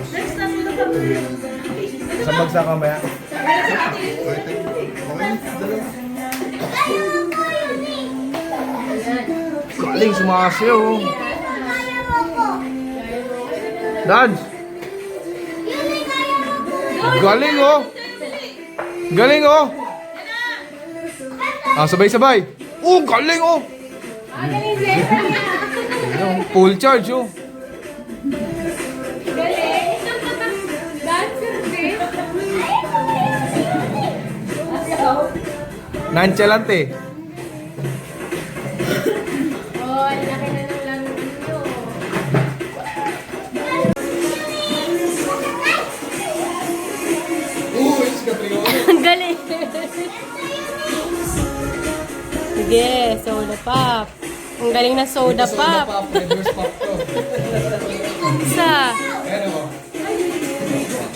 Next na sila pa. Sa bagsak ka maya. Galing, sumasayaw oh. Dance! Galing oh! Galing oh! Ah, sabay-sabay! Oh, galing oh! Full charge oh! Nonchalant eh. Oh, laki na ng laro dito. Ang galing. Sige, soda pop. Ang galing na soda pop. Isa.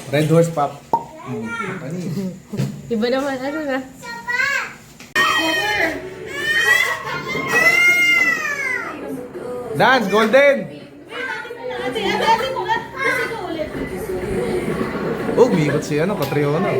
Red Horse Pop. Iba naman, ano na? Dance, golden! Oh, umiikot si ano, Catriona.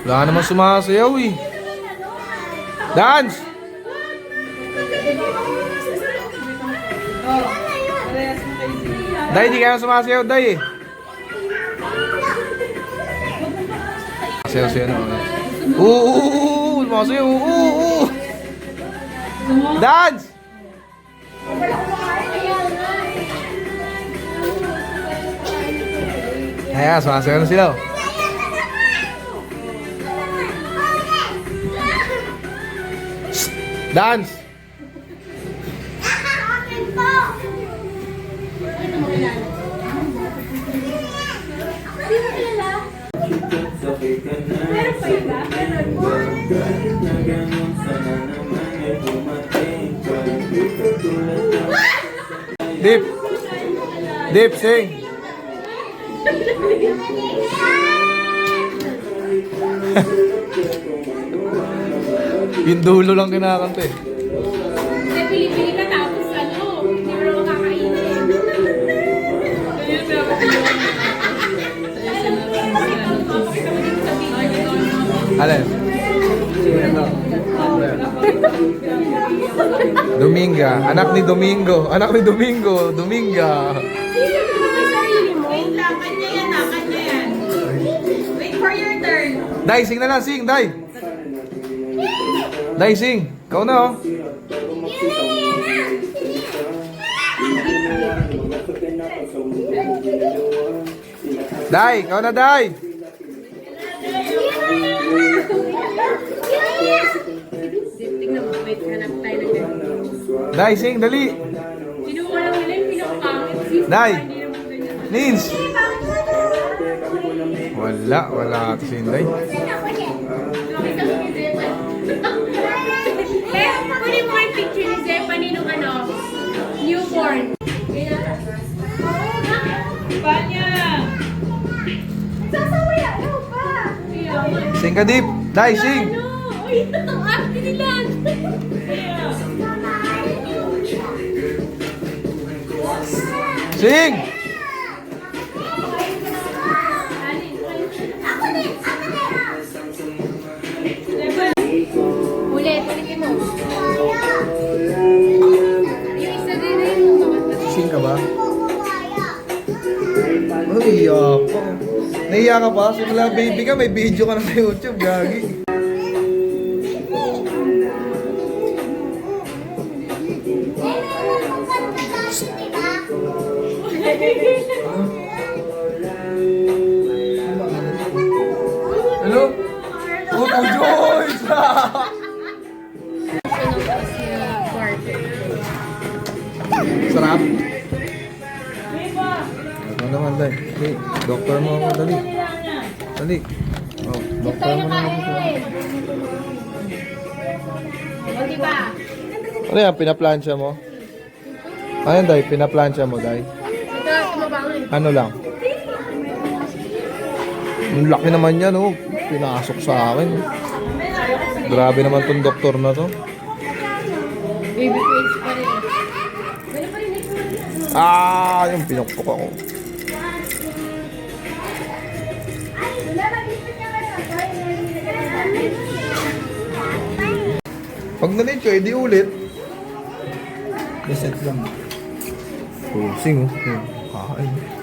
Wala naman sumasayaw eh. Dance! Day, di ka na sumasayaw, Day eh. Sayaw-sayaw na. Sumasayaw. Dance! Ayan, sumasayaw na sila. Dance! Deep! Deep, sing! Yung dulo lang kinakanta eh. Kasi pili-pili ka tapos ano, hindi mo naman kakainin. Alin? Dominga. Anak ni Domingo. Anak ni Domingo. Dominga. Wait lang, kanya yan ah, kanya yan. Wait for your turn. Day, sing na lang. Sing, Day. Day, sing. Ikaw na oh. Day, ikaw na, Day. Tingnan mo, wait, hanap tayo ng ganun. Day, sing, dali. Kinuha lang nila yung pinakapangit. Day. Nins. Wala ito si Inday. Kunin mo yung picture ni Zephanie nung ano, newborn. Panya! Sasawaya! Ano pa? Sing ka, Deep. Day, sing. Uy, ang arte nila! Sing. Ulitin mo. Yung isa din rin mo. Sing ka ba? Naiiyak ka. Naiiyak ka pa? Simula baby ka, may video ka na sa YouTube, gagi. Hello? Uto Joyce! Sarap? Ano naman, Day? Day. Dali. Doktor mo ako, dali. Dali. Oh, doktor mo na ako. O, diba? Ano yan, pinaplansya mo? Ano yan, Day? Pinaplansya mo, Day? Ito, tumabangon. Ano lang? Ang laki naman yan, oh. Pinasok sa akin. Grabe naman tong doktor na to. Baby face pa rin. Yung pinukpok ako. Pag na-late ko, edi ulit. Reset lang. Pusing, oh. Kain.